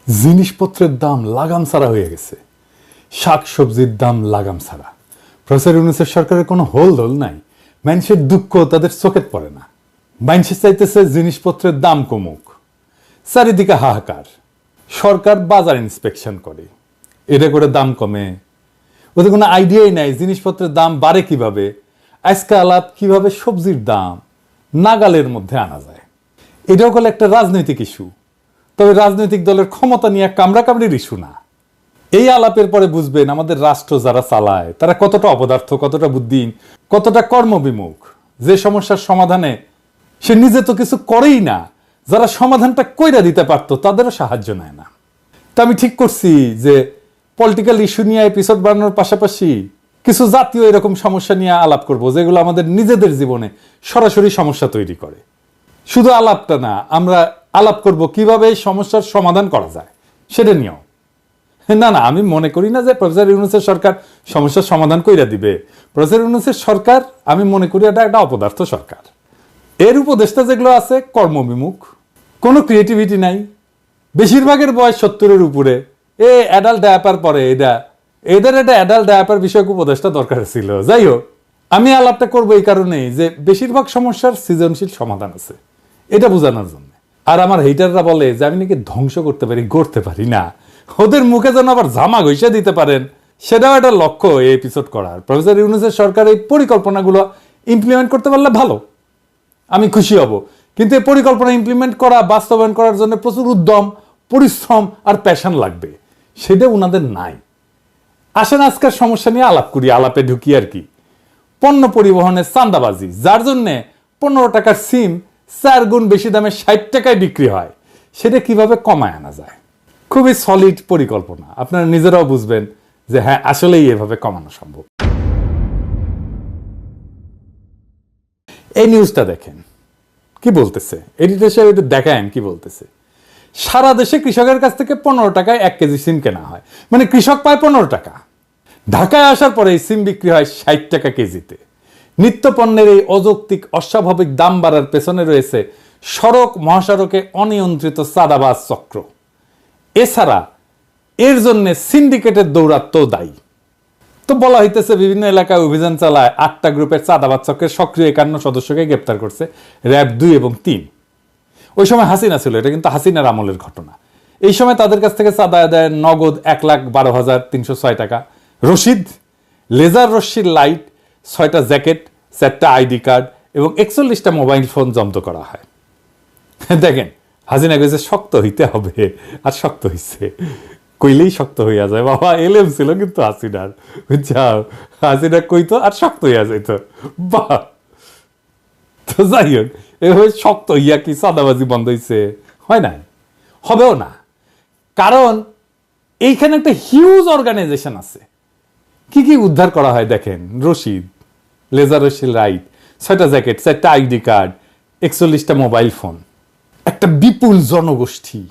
জিনিসপত্রের দাম লাগাম ছাড়া হয়ে গেছে, শাক সবজির দাম লাগাম ছাড়া। প্রফেসর ইউনূসের সরকারের কোনো হোল দোল নাই। মানুষের দুঃখ তাদের চোখে পড়ে না। মানুষের চাইতেছে জিনিসপত্রের দাম কমুক, চারিদিকে হাহাকার। সরকার বাজার ইন্সপেকশন করে, এটা করে দাম কমে। ওদের কোনো আইডিয়াই নাই জিনিসপত্রের দাম বাড়ে কিভাবে। আজকে আলাপ কিভাবে সবজির দাম নাগালের মধ্যে আনা যায়। এটাও হলো একটা রাজনৈতিক ইস্যু, তবে রাজনৈতিক দলের ক্ষমতা নিয়ে কামড়াকামড়ির ইস্যু না। এই আলাপের পরে বুঝবেন আমাদের রাষ্ট্র যারা চালায় তারা কতটা অপদার্থ, কতটা বুদ্ধিহীন, কতটা কর্মবিমুখ। যে সমস্যার সমাধানে সে নিজে তো কিছু করেই না, যারা সমাধানটা কইরা দিতে পারতো তাদেরও সাহায্য নেয় না। তা আমি ঠিক করছি যে পলিটিক্যাল ইস্যু নিয়ে এপিসোড বানানোর পাশাপাশি কিছু জাতীয় এরকম সমস্যা নিয়ে আলাপ করব, যেগুলো আমাদের নিজেদের জীবনে সরাসরি সমস্যা তৈরি করে। শুধু আলাপটা না, আমরা আলাপ করব কিভাবে এই সমস্যার সমাধান করা যায় সেটা নিয়েও। না না, আমি মনে করি না যে প্রফেসর ইউনূসের সরকার সমস্যার সমাধান কইরা দিবে। প্রফেসর ইউনূসের সরকার আমি মনে করি এটা একটা অপদার্থ সরকার। এর উপদেষ্টা যেগুলো আছে কর্মবিমুখ, কোনো ক্রিয়েটিভিটি নাই, বেশিরভাগের বয়স 70-এর উপরে। অ্যাডাল্ট ডায়াপার পরে এদের একটা অ্যাডাল্ট ডায়াপার বিষয়ক উপদেষ্টা দরকার ছিল। যাই হোক, আমি আলাপটা করবো এই কারণেই যে বেশিরভাগ সমস্যার সৃজনশীল সমাধান আছে, এটা বোঝানোর জন্য। আর আমার হেটাররা বলে যে আমি নাকি ধ্বংস করতে পারি, গড়তে পারি না। ওদের মুখে যেন আবার জামা ঘষে দিতে পারেন, সেটাও একটা লক্ষ্য এই এপিসোড করার। প্রফেসর ইউনূসের সরকার এই পরিকল্পনাগুলো ইমপ্লিমেন্ট করতে পারলে ভালো, আমি খুশি হব। কিন্তু এই পরিকল্পনা ইমপ্লিমেন্ট করা, বাস্তবায়ন করার জন্য প্রচুর উদ্যম, পরিশ্রম আর প্যাশন লাগবে, সেটা ওনাদের নাই। আসেন আজকের সমস্যা নিয়ে আলাপ করি। আলাপে ঢুকি আর কি। পণ্য পরিবহনের চাঁদাবাজি, যার জন্য 15 টাকার সিম 4 গুণ বেশি দামে 60 টাকায় বিক্রি হয়, সেটা কিভাবে কমায় আনা যায়। খুবই সলিড পরিকল্পনা, আপনারা নিজেরাও বুঝবেন যে হ্যাঁ আসলেই এভাবে কমানো সম্ভব। এই নিউজটা দেখেন কি বলতেছে, এডিটর সাহেব একটু দেখায়েন কি বলতেছে। সারা দেশে কৃষকের কাছ থেকে 15 টাকায় 1 কেজি সিম কেনা হয়, মানে কৃষক পায় 15 টাকা। ঢাকায় আসার পরে এই সিম বিক্রি হয় 60 টাকা কেজিতে। নিত্য পণ্যের এই অযৌক্তিক অস্বাভাবিক দাম বাড়ার পেছনে রয়েছে সড়ক মহাসড়কে অনিয়ন্ত্রিত চাঁদাবাজ চক্র। এছাড়া এর জন্য সিন্ডিকেটের দৌরাত্ম্য দায়ী। তো বলা হইতেছে বিভিন্ন এলাকায় অভিযান চালায় 8টা গ্রুপের চাঁদাবাজ চক্রের সক্রিয় 51 সদস্যকে গ্রেপ্তার করছে র‍্যাব 2 এবং 3। ওই সময় হাসিনা ছিল, এটা কিন্তু হাসিনার আমলের ঘটনা। এই সময় তাদের কাছ থেকে চাঁদা আদায় নগদ 1,12,306 টাকা, রশিদ, লেজার রশ্মির লাইট, 6টা জ্যাকেট, 4টা আইডি কার্ড এবং 41টা মোবাইল ফোন জব্দ করা হয়। দেখেন হাসিনা কইছে শক্ত হইতে হবে, আর শক্ত হইছে। কইলেই শক্ত হইয়া যায় বাবা। এলএম ছিল কিন্তু হাসিনার, বুঝছাও। হাসিনা কইতো আর শক্ত হইয়া যাইত। বাহ। তো যাই হোক, এভাবে শক্ত হইয়া কি চাঁদাবাজি বন্ধ হইছে? হয় না, হবেও না। কারণ এইখানে একটা হিউজ অর্গানাইজেশন আছে। কি কি উদ্ধার করা হয় দেখেন। রশিদ, লেজার রশ্মির লাইট, 6টা জ্যাকেট, 4টা আইডি কার্ড, 41টা মোবাইল ফোন। একটা বিপুল জনগোষ্ঠী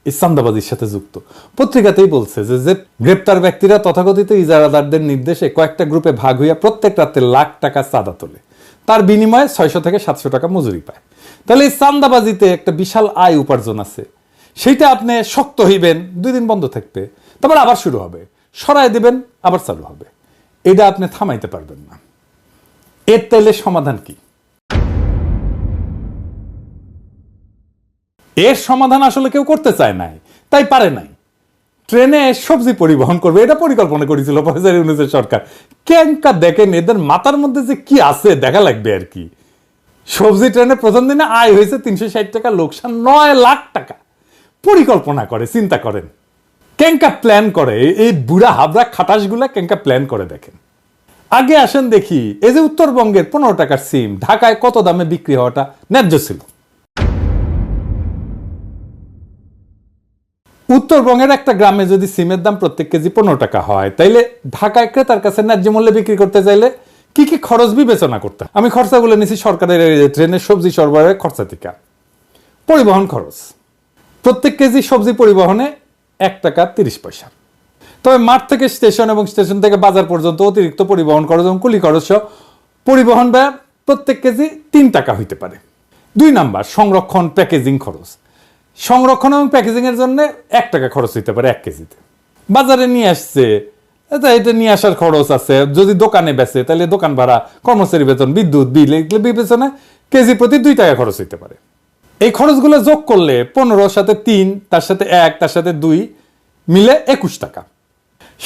এই চাঁদাবাজির সাথে যুক্ত। পত্রিকাতেই বলছে যে গ্রেপ্তার ব্যক্তিরা তথাকথিত ইজারাদারদের নির্দেশে কয়েকটা গ্রুপে ভাগ হইয়া প্রত্যেক রাতে লাখ টাকা চাঁদা তোলে, তার বিনিময়ে 600 থেকে 700 টাকা মজুরি পায়। তাহলে এই চাঁদাবাজিতে একটা বিশাল আয় উপার্জন আছে। সেইটা আপনি শক্ত হইবেন, 2 দিন বন্ধ থাকবে, তারপর আবার শুরু হবে, সরাই দিবেন, আবার চালু হবে। এটা আপনি থামাইতে পারবেন না। এর তাইলে সমাধান কি? এর সমাধান আসলে কেউ করতে চায় নাই, তাই পারে নাই। ট্রেনে সবজি পরিবহন করবে, এটা পরিকল্পনা করেছিল প্রফেসর ইউনূসের সরকার। কেনকা দেখেন এদের মাথার মধ্যে যে কি আছে দেখা লাগবে আর কি। সবজি ট্রেনে প্রথম দিনে আয় হয়েছে 360 টাকা, লোকসান 9 লাখ টাকা। পরিকল্পনা করে, চিন্তা করেন কেনকা প্ল্যান করে। এই বুড়া হাবড়া খাটাসগুলা কেনকা প্ল্যান করে দেখেন। আগে আসেন দেখি, এই যে উত্তরবঙ্গের 15 টাকার সিম ঢাকায় কত দামে বিক্রি হওয়াটা ন্যায্য ছিল। উত্তরবঙ্গের একটা গ্রামে যদি সিমের দাম প্রত্যেক কেজি 15 টাকা হয়, তাইলে ঢাকায় ক্রেতার কাছে ন্যায্য মূল্যে বিক্রি করতে চাইলে কি কি খরচ বিবেচনা করতে? আমি খরচাগুলো নিছি সরকারের ট্রেনের সবজি সরবরাহের খরচা থেকে। পরিবহন খরচ, প্রত্যেক কেজি সবজি পরিবহনে 1 টাকা 30 পয়সা। তবে মাঠ থেকে স্টেশন এবং স্টেশন থেকে বাজার পর্যন্ত অতিরিক্ত পরিবহন খরচ এবং কুলি খরচ সহ পরিবহন ব্যয় প্রত্যেক কেজি 3 টাকা হইতে পারে। 2 নাম্বার, সংরক্ষণ প্যাকেজিং খরচ। সংরক্ষণ এবং প্যাকেজিং এর জন্য 1 টাকা খরচ হইতে পারে 1 কেজিতে। বাজারে নিয়ে আসছে, এটা নিয়ে আসার খরচ আছে, যদি দোকানে বেচে তাহলে দোকান ভাড়া, কর্মচারী বেতন, বিদ্যুৎ বিল, এগুলো বিবেচনায় কেজি প্রতি 2 টাকা খরচ হইতে পারে। এই খরচগুলো যোগ করলে 15 সাথে 3, তার সাথে 1, তার সাথে 2 মিলে 21 টাকা।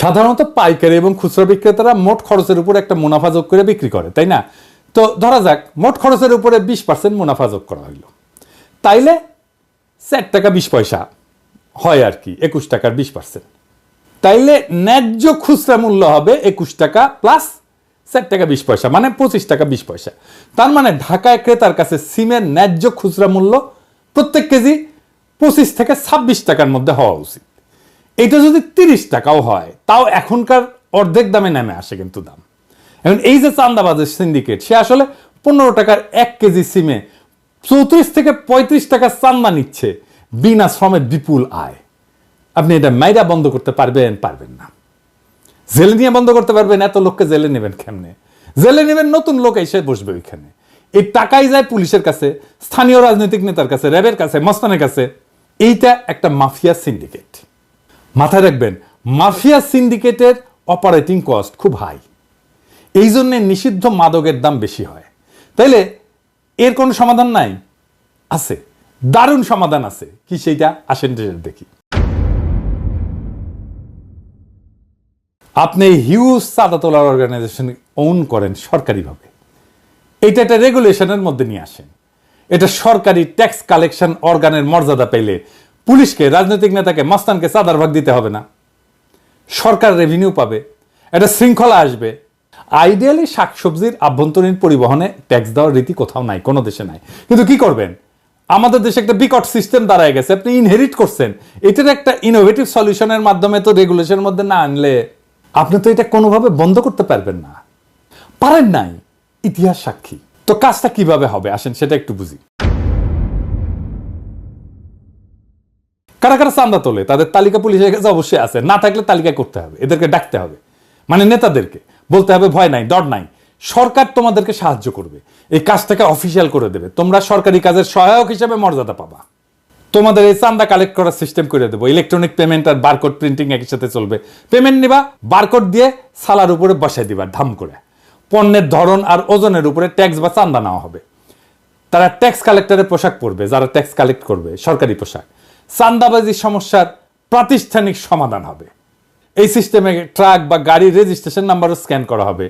সাধারণত পাইকারি এবং খুচরা বিক্রেতারা মোট খরচের উপর একটা মুনাফা যোগ করে বিক্রি করে, তাই না? তো ধরা যাক মোট খরচের উপরে 20% মুনাফা যোগ করা হইল, তাইলে 4 টাকা 20 পয়সা হয় আর কি, 21 টাকার 20%। তাইলে ন্যায্য খুচরা মূল্য হবে 21 টাকা প্লাস 4 টাকা 20 পয়সা, মানে 25 টাকা 20 পয়সা। তার মানে ঢাকায় ক্রেতার কাছে সিমের ন্যায্য খুচরা মূল্য প্রত্যেক কেজি 25 থেকে 26 টাকার মধ্যে হওয়া উচিত। এটা যদি 30 টাকাও হয় তাও এখনকার অর্ধেক দামে নেমে আসে কিন্তু দাম। এখন এই যে চান্দাবাজের সিন্ডিকেট, সে আসলে 15 টাকার 1 কেজি সিমে 34 থেকে 35 টাকা চান্দা নিচ্ছে, বিনা শ্রমের বিপুল আয়। আপনি এটা মাইরা বন্ধ করতে পারবেন? পারবেন না। জেলে নিয়ে বন্ধ করতে পারবেন? এত লোককে জেলে নেবেন কেমনে? জেলে নেবেন নতুন লোক এসে বসবে ওইখানে। এই টাকাই যায় পুলিশের কাছে, স্থানীয় রাজনৈতিক নেতার কাছে, র্যাবের কাছে, মস্তানের কাছে। এইটা একটা মাফিয়া সিন্ডিকেট। মাথায় রাখবেন, মাফিয়া সিন্ডিকেটের অপারেটিং কস্ট খুব হাই, এই জন্য নিষিদ্ধ মাদকের দাম বেশি হয়। তাইলে এর কোনো সমাধান নাই? আছে, দারুণ সমাধান আছে। কি সেইটা? আসেন দেখি। আপনি হিউজ চাঁদা তোলার অর্গানাইজেশন ওন করেন সরকারিভাবে, এটা একটা রেগুলেশনের মধ্যে নিয়ে আসেন। এটা সরকারি ট্যাক্স কালেকশন অর্গানের মর্যাদা পেলে পুলিশকে, রাজনৈতিক নেতাকে, মস্তানকে চাঁদার ভাগ দিতে হবে না। সরকার রেভিনিউ পাবে, একটা শৃঙ্খলা আসবে। আইডিয়ালি শাকসবজির আভ্যন্তরীণ পরিবহনে ট্যাক্স দেওয়ার রীতি কোথাও নাই, কোনো দেশে নাই। কিন্তু কি করবেন, আমাদের দেশে একটা বিকট সিস্টেম দাঁড়ায় গেছে, আপনি ইনহেরিট করছেন। এটার একটা ইনোভেটিভ সলিউশনের মাধ্যমে তো রেগুলেশনের মধ্যে না আনলে আপনি তো এটা কোনোভাবে বন্ধ করতে পারবেন না, পারেন নাই, ইতিহাস সাক্ষী। তো কাজটা কিভাবে হবে আসেন সেটা একটু বুঝি। কারা কারা চান্দা তোলে তাদের তালিকা পুলিশের কাছে অবশ্যই আছে, না থাকলে তালিকা করতে হবে, এদেরকে ডাকতে হবে, মানে নেতাদেরকে বলতে হবে ভয় নাই, ডর নাই, সরকার তোমাদেরকে সাহায্য করবে, এই কাজটাকে অফিসিয়াল করে দেবে, তোমরা সরকারি কাজের সহায়ক হিসেবে মর্যাদা পাবা, তোমাদের এই চান্দা কালেক্ট করার সিস্টেম করে দেবো, ইলেকট্রনিক পেমেন্ট আর বারকোড প্রিন্টিং একই সাথে চলবে। পেমেন্ট নিবা, বারকোড দিয়ে সালার উপরে বসাই দিবা ধাম করে, পণ্যের ধরন আর ওজনের উপরে ট্যাক্স বা চান্দা নেওয়া হবে। তারা ট্যাক্স কালেক্টরের পোশাক পরবে, যারা ট্যাক্স কালেক্ট করবে সরকারি পোশাক। চান্দাবাজি সমস্যার প্রাতিষ্ঠানিক সমাধান হবে। এই সিস্টেমে ট্রাক বা গাড়ির রেজিস্ট্রেশন নাম্বারও স্ক্যান করা হবে,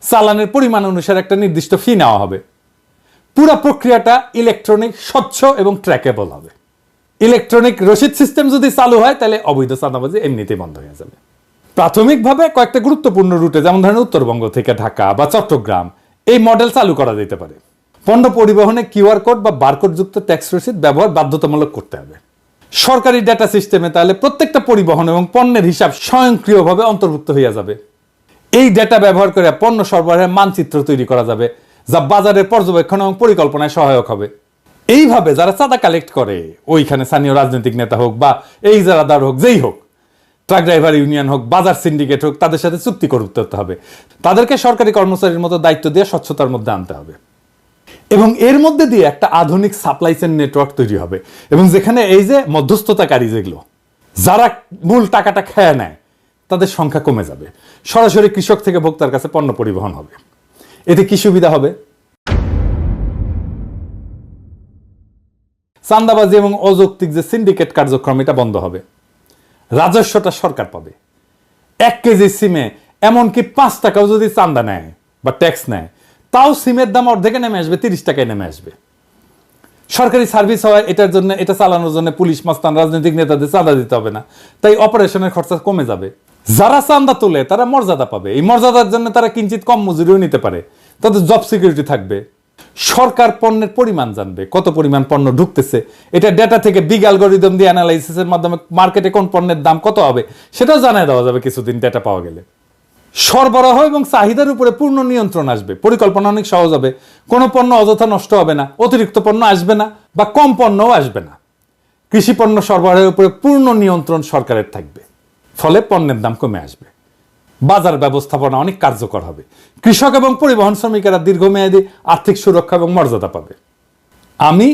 চালানের পরিমাণ অনুসারে একটা নির্দিষ্ট ফি নেওয়া হবে। পুরো প্রক্রিয়াটা ইলেকট্রনিক, স্বচ্ছ এবং ট্র্যাকেবল হবে। ইলেকট্রনিক রসিদ সিস্টেম যদি চালু হয় তাহলে অবৈধ চাঁদাবাজি এমনিতেই বন্ধ হয়ে যাবে। প্রাথমিকভাবে কয়েকটা গুরুত্বপূর্ণ রুটে, যেমন ধরেন উত্তরবঙ্গ থেকে ঢাকা বা চট্টগ্রাম, এই মডেল চালু করা যেতে পারে। পণ্য পরিবহনে কিউআর কোড বা বারকোড যুক্ত ট্যাক্স রসিদ ব্যবহার বাধ্যতামূলক করতে হবে। সরকারি ডেটা সিস্টেমে তাহলে প্রত্যেকটা পরিবহন এবং পণ্যের হিসাব স্বয়ংক্রিয়ভাবে অন্তর্ভুক্ত হয়ে যাবে। এই ডেটা ব্যবহার করে পণ্য সরবরাহের মানচিত্র তৈরি করা যাবে, যা বাজারের পর্যবেক্ষণ এবং পরিকল্পনায় সহায়ক হবে। এইভাবে যারা চাঁদা কালেক্ট করে, ওইখানে স্থানীয় রাজনৈতিক নেতা হোক বা এই ইজারাদার হোক, যেই হোক, ট্রাক ড্রাইভার ইউনিয়ন হোক, বাজার সিন্ডিকেট হোক, তাদের সাথে চুক্তি করতে হবে। তাদেরকে সরকারি কর্মচারীর মতো দায়িত্ব দিয়ে স্বচ্ছতার মধ্যে আনতে হবে এবং এর মধ্যে দিয়ে একটা আধুনিক সাপ্লাই চেইন নেটওয়ার্ক তৈরি হবে। এবং যেখানে এই যে মধ্যস্থতাকারী, যেগুলো যারা মূল টাকাটা খেয়ে নেয়, তাদের সংখ্যা কমে যাবে। সরাসরি কৃষক থেকে ভোক্তার কাছে পণ্য পরিবহন হবে। এতে কি সুবিধা হবে? চাঁদাবাজি এবং অযৌক্তিক যে সিন্ডিকেট কার্যক্রম, এটা বন্ধ হবে। রাজস্বটা সরকার পাবে। 1 কেজি সিমে এমনকি 5 টাকাও যদি চাঁদা নেয় বা ট্যাক্স নেয়, তাও সিমের দাম অর্ধেকে নেমে আসবে, 30 টাকায় নেমে আসবে। সরকারি সার্ভিস হয়, এটার জন্য, এটা চালানোর জন্য পুলিশ, মাস্তান, রাজনৈতিক নেতাদের চাঁদা দিতে হবে না, তাই অপারেশনের খরচা কমে যাবে। যারা চাঁদা তোলে তারা মর্যাদা পাবে, এই মর্যাদার জন্য তারা কিঞ্চিত কম মজুরিও নিতে পারে, তাদের জব সিকিউরিটি থাকবে। সরকার পণ্যের পরিমাণ জানবে, কত পরিমাণ পণ্য ঢুকতেছে, এটা ডেটা থেকে বিগ অ্যালগরিদম দিয়ে অ্যানালাইসিসের মাধ্যমে মার্কেটে কোন পণ্যের দাম কত হবে সেটাও জানিয়ে দেওয়া যাবে কিছুদিন ডেটা পাওয়া গেলে। সরবরাহ এবং চাহিদার উপরে পূর্ণ নিয়ন্ত্রণ আসবে, পরিকল্পনা অনেক সহজ হবে, কোনো পণ্য অযথা নষ্ট হবে না, অতিরিক্ত পণ্য আসবে না বা কম পণ্যও আসবে না। কৃষি পণ্য সরবরাহের উপরে পূর্ণ নিয়ন্ত্রণ সরকারের থাকবে, ফলে পণ্যের দাম কমে আসবে। বাজার ব্যবস্থাপনা অনেক কার্যকর হবে। কৃষক এবং পরিবহন শ্রমিকেরা দীর্ঘমেয়াদী আর্থিক সুরক্ষা এবং মর্যাদা পাবে। আমি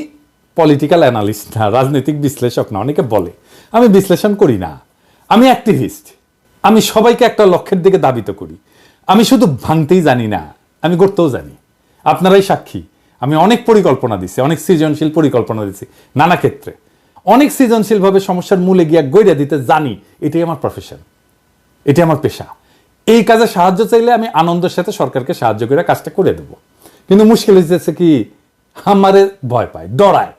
পলিটিক্যাল অ্যানালিস্ট না, রাজনৈতিক বিশ্লেষক না। অনেকে বলে আমি বিশ্লেষণ করি না, আমি অ্যাক্টিভিস্ট। আমি সবাইকে একটা লক্ষ্যের দিকে ধাবিত করি। আমি শুধু ভাঙতেই জানি না, আমি গড়তেও জানি। আপনারাই সাক্ষী, আমি অনেক পরিকল্পনা দিছি, অনেক সৃজনশীল পরিকল্পনা দিছি নানা ক্ষেত্রে, অনেক সৃজনশীলভাবে সমস্যার মূলে গিয়া গইরা দিতে জানি। এটাই আমার প্রফেশন, এটাই আমার পেশা। এই কাজে সাহায্য চাইলে আমি আনন্দের সাথে সরকারকে সাহায্য করে কাজটা করে দেব। কিন্তু মুশকিল হয়েছে কি, আমারে ভয় পায়, ডরায়।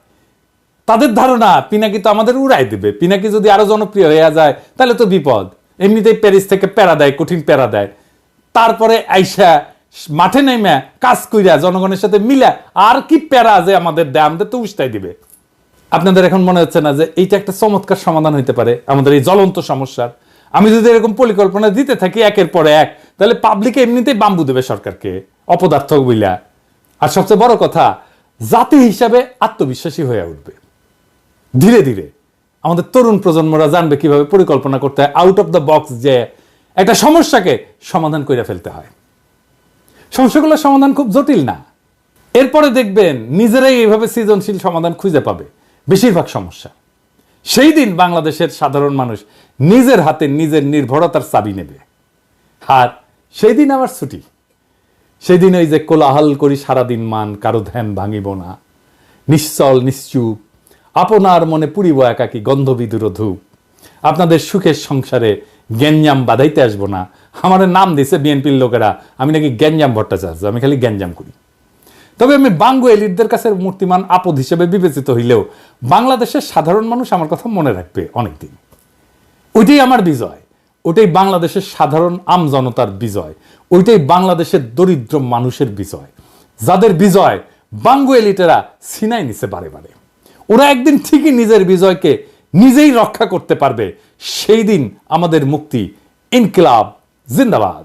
তাদের ধারণা পিনাকি তো আমাদের উড়াই দেবে, পিনাকি যদি আরো জনপ্রিয় হয়ে যায় তাহলে তো বিপদ। এমনিতেই প্যারিস থেকে প্যারা দেয়, কঠিন প্যারা দেয়, তারপরে আইসা মাঠে নেমে কাজ কইরা জনগণের সাথে মিলা আর কি প্যারা যে আমাদের দেয়, আমাদের তো উস্তাই দিবে। আপনাদের এখন মনে হচ্ছে না যে এইটা একটা চমৎকার সমাধান হইতে পারে আমাদের এই জ্বলন্ত সমস্যার? আমি যদি এরকম পরিকল্পনা দিতে থাকি একের পর এক, তাহলে পাবলিক এমনিতেই বাম্বু দেবে সরকারকে অপদার্থ বইলা। আর সবচেয়ে বড় কথা, জাতি হিসাবে আত্মবিশ্বাসী হয়ে উঠবে। ধীরে ধীরে আমাদের তরুণ প্রজন্মরা জানবে কিভাবে পরিকল্পনা করতে হয়, আউট অফ দ্য বক্স, যে একটা সমস্যাকে সমাধান করে ফেলতে হয়। সমস্যাগুলোর সমাধান খুব জটিল না। এরপরে দেখবেন নিজেরাই এইভাবে সৃজনশীল সমাধান খুঁজে পাবে বেশিরভাগ সমস্যা। সেই দিন বাংলাদেশের সাধারণ মানুষ নিজের হাতে নিজের নির্ভরতার চাবি নেবে। আর সেই দিন আমার ছুটি। সেই দিন ওই যে কোলাহল করি সারাদিন মান, কারো ধ্যান ভাঙিব না, নিশ্চল নিশ্চুপ আপনার মনে পুরিব একাকী গন্ধবিদুর ধূপ, আপনাদের সুখের সংসারে গ্যাঞ্জাম বাধাইতে আসবো না। আমার নাম দিছে বিএনপির লোকেরা, আমি নাকি গ্যাঞ্জাম ভট্টাচার্য, আমি খালি গ্যাঞ্জাম করি। তবে আমি বাঙ্গু এলিটদের কাছে মূর্তিমান আপদ হিসেবে বিবেচিত হইলেও বাংলাদেশের সাধারণ মানুষ আমার কথা মনে রাখবে অনেকদিন। ওইটাই আমার বিজয়, ওইটাই বাংলাদেশের সাধারণ আমজনতার বিজয়, ওইটাই বাংলাদেশের দরিদ্র মানুষের বিজয়, যাদের বিজয় বাঙ্গু এলিটেরা ছিনাই নিছে বারে বারে। ওরা একদিন ঠিকই নিজের বিজয়কে নিজেই রক্ষা করতে পারবে। সেই দিন আমাদের মুক্তি। ইনকিলাব জিন্দাবাদ।